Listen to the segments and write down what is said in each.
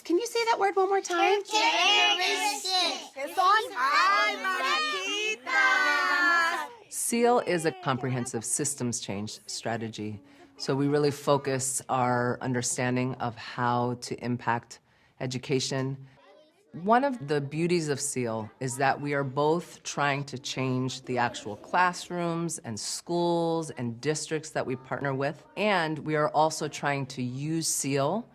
Can you say that word one more time? SEAL is a comprehensive systems change strategy. So we really focus our understanding of how to impact education. One of the beauties of SEAL is that we are both trying to change the actual classrooms and schools and districts that we partner with, and we are also trying to use SEAL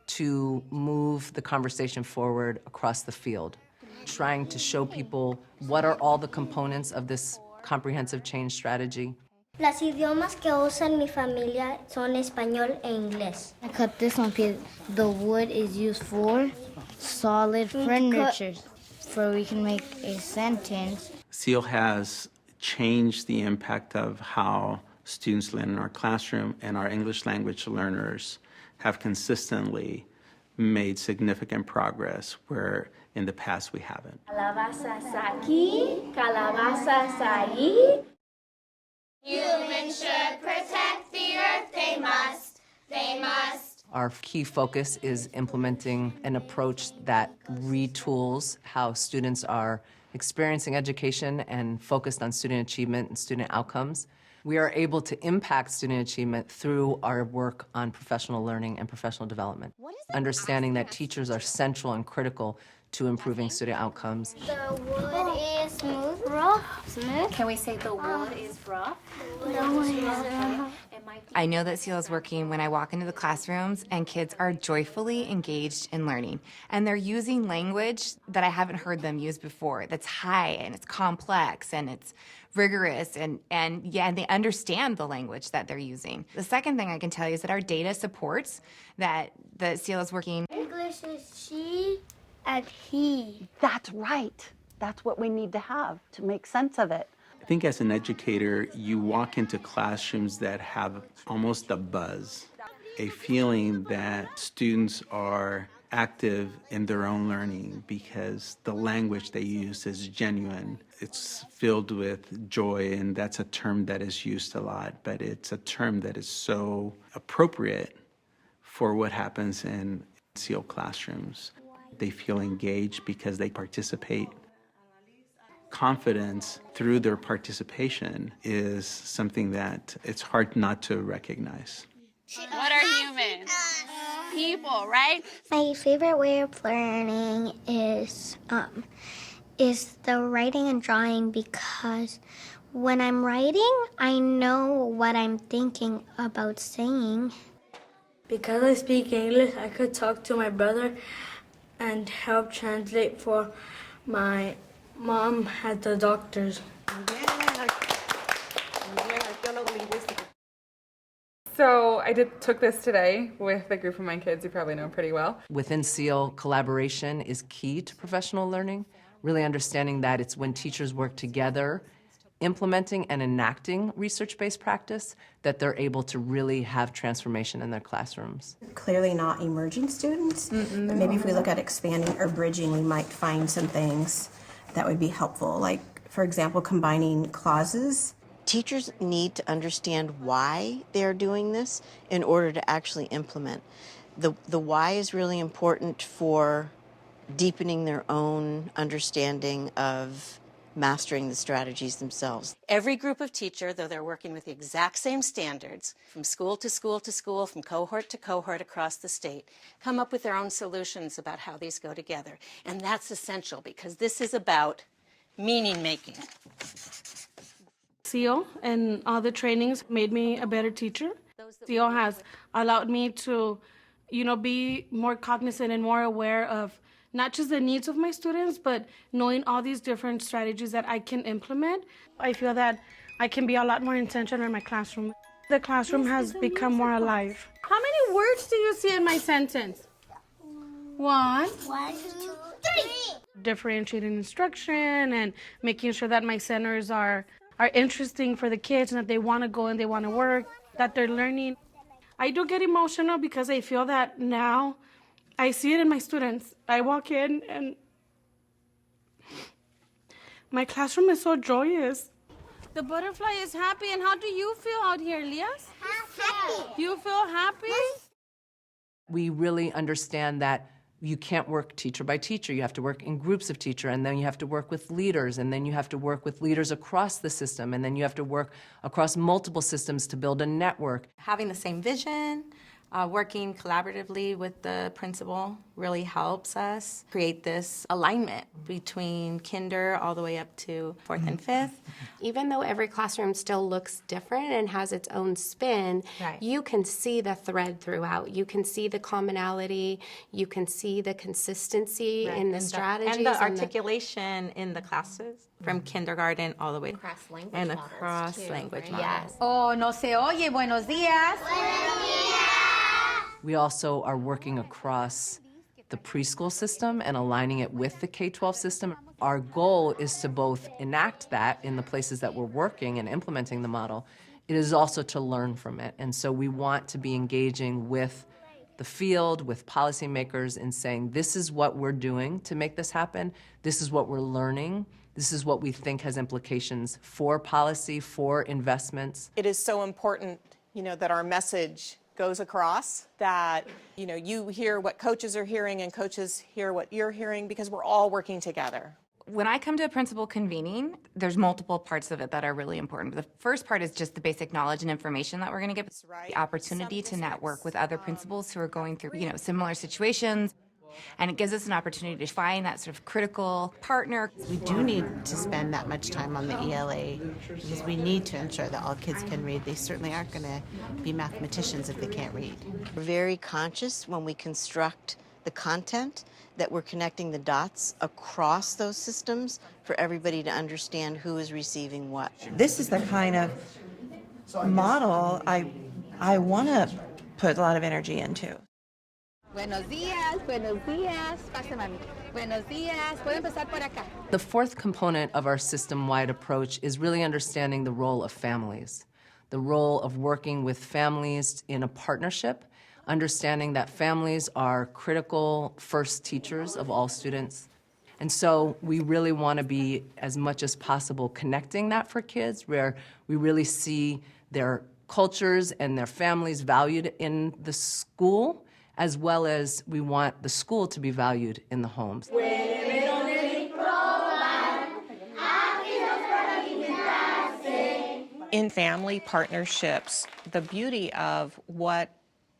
to move the conversation forward across the field, trying to show people what are all the components of this comprehensive change strategy. Los idiomas que usan mi familia son español e inglés. I cut this one piece. The wood is used for solid furniture, so we can make a sentence. SEAL has changed the impact of how students learn in our classroom, and our English language learners have consistently made significant progress where in the past we haven't. Calabazas aquí, calabazas allí. Humans should protect the earth, they must, they must. Our key focus is implementing an approach that retools how students are experiencing education and focused on student achievement and student outcomes. We are able to impact student achievement through our work on professional learning and professional development, understanding that teachers are central and critical to improving student outcomes. The wood is smooth, rough, smooth. Can we say the wood is rough? I know that SEAL is working when I walk into the classrooms and kids are joyfully engaged in learning. And they're using language that I haven't heard them use before, that's high and it's complex and it's rigorous and they understand the language that they're using. The second thing I can tell you is that our data supports that the SEAL is working. English is she and he. That's right. That's what we need to have to make sense of it. I think as an educator, you walk into classrooms that have almost a buzz, a feeling that students are active in their own learning because the language they use is genuine. It's filled with joy, and that's a term that is used a lot, but it's a term that is so appropriate for what happens in SEAL classrooms. They feel engaged because they participate. Confidence through their participation is something that it's hard not to recognize. What are humans? People, right? My favorite way of learning is the writing and drawing, because when I'm writing, I know what I'm thinking about saying. Because I speak English, I could talk to my brother and help translate for my mom at the doctor's. So I took this today with a group of my kids you probably know pretty well. Within SEAL, collaboration is key to professional learning, really understanding that it's when teachers work together, implementing and enacting research-based practice, that they're able to really have transformation in their classrooms. Clearly not emerging students, but maybe if we look at expanding or bridging, we might find some things that would be helpful, like, for example, combining clauses. Teachers need to understand why they're doing this in order to actually implement. The why is really important for deepening their own understanding of mastering the strategies themselves. Every group of teacher, though they're working with the exact same standards, from school to school to school, from cohort to cohort across the state, come up with their own solutions about how these go together. And that's essential because this is about meaning making. SEAL and all the trainings made me a better teacher. SEAL has allowed me to, be more cognizant and more aware of not just the needs of my students, but knowing all these different strategies that I can implement. I feel that I can be a lot more intentional in my classroom. The classroom has become more alive. How many words do you see in my sentence? One, two, three. Differentiating instruction and making sure that my centers are interesting for the kids and that they want to go and they want to work, that they're learning. I do get emotional because I feel that now I see it in my students. I walk in and my classroom is so joyous. The butterfly is happy. And how do you feel out here, Elias? Happy. You feel happy? We really understand that you can't work teacher by teacher. You have to work in groups of teachers, and then you have to work with leaders, and then you have to work with leaders across the system, and then you have to work across multiple systems to build a network. Having the same vision, working collaboratively with the principal really helps us create this alignment between kinder all the way up to 4th and 5th. Even though every classroom still looks different and has its own spin, you can see the thread throughout. You can see the commonality, you can see the consistency in the strategies. And the articulation in the classes from kindergarten all the way across language and models across too, language right? models. Yes. Oh, no se oye. Buenos días. We also are working across the preschool system and aligning it with the K-12 system. Our goal is to both enact that in the places that we're working and implementing the model. It is also to learn from it. And so we want to be engaging with the field, with policymakers, in saying, this is what we're doing to make this happen. This is what we're learning. This is what we think has implications for policy, for investments. It is so important, that our message goes across, that, you hear what coaches are hearing and coaches hear what you're hearing, because we're all working together. When I come to a principal convening, there's multiple parts of it that are really important. The first part is just the basic knowledge and information that we're going to get, the opportunity to network with other principals who are going through, similar situations. And it gives us an opportunity to find that sort of critical partner. We do need to spend that much time on the ELA because we need to ensure that all kids can read. They certainly aren't going to be mathematicians if they can't read. We're very conscious when we construct the content that we're connecting the dots across those systems for everybody to understand who is receiving what. This is the kind of model I want to put a lot of energy into. Buenos días, buenos días. Pase, mami. Buenos días. Pueden empezar por acá. The fourth component of our system-wide approach is really understanding the role of families, the role of working with families in a partnership, understanding that families are critical first teachers of all students. And so we really want to be, as much as possible, connecting that for kids, where we really see their cultures and their families valued in the school, as well as we want the school to be valued in the homes. In family partnerships, the beauty of what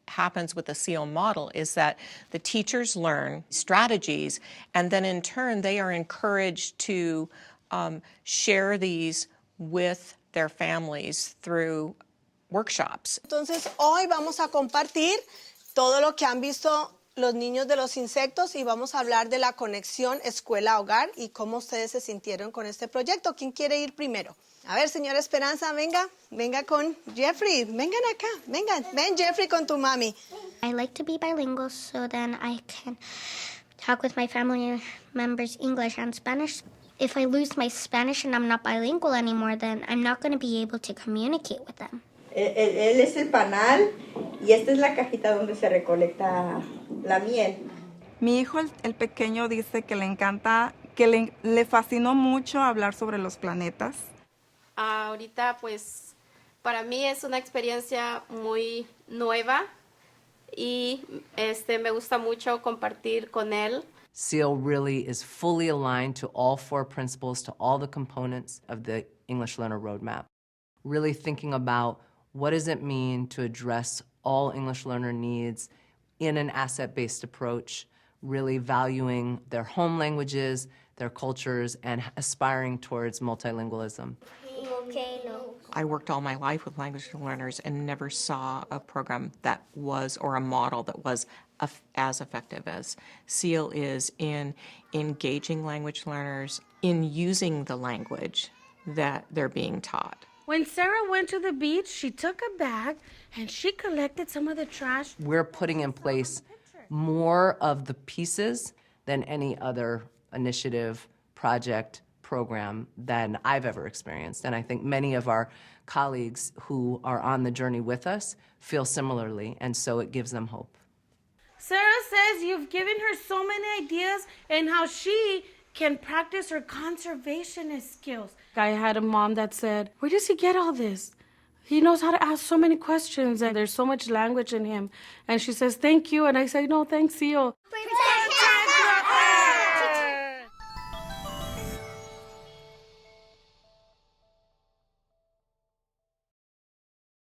happens with the SEAL model is that the teachers learn strategies, and then in turn they are encouraged to share these with their families through workshops. Entonces, hoy vamos a compartir todo lo que han visto los niños de los insectos y vamos a hablar de la conexión escuela-hogar y cómo ustedes se sintieron con este proyecto. ¿Quién quiere ir primero? A ver, señora Esperanza, venga con Jeffrey. Vengan acá, ven Jeffrey con tu mami. I like to be bilingual so then I can talk with my family members English and Spanish. If I lose my Spanish and I'm not bilingual anymore, then I'm not going to be able to communicate with them. Él es el panal y esta es la cajita donde se recolecta la miel. Mi hijo, el pequeño, dice que le encanta, que le fascinó mucho hablar sobre los planetas. Ahorita, pues, para mí es una experiencia muy nueva y me gusta mucho compartir con él. SEAL really is fully aligned to all four principles, to all the components of the English Learner Roadmap. Really thinking about what does it mean to address all English learner needs in an asset-based approach, really valuing their home languages, their cultures, and aspiring towards multilingualism. I worked all my life with language learners and never saw a program that was, or a model that was as effective as SEAL is in engaging language learners in using the language that they're being taught. When Sarah went to the beach, she took a bag and she collected some of the trash. We're putting in place more of the pieces than any other initiative, project, program than I've ever experienced. And I think many of our colleagues who are on the journey with us feel similarly, and so it gives them hope. Sarah says you've given her so many ideas and how she can practice her conservationist skills. I had a mom that said, "Where does he get all this?" He knows how to ask so many questions, and there's so much language in him. And she says, thank you. And I say, no, thanks, Seal.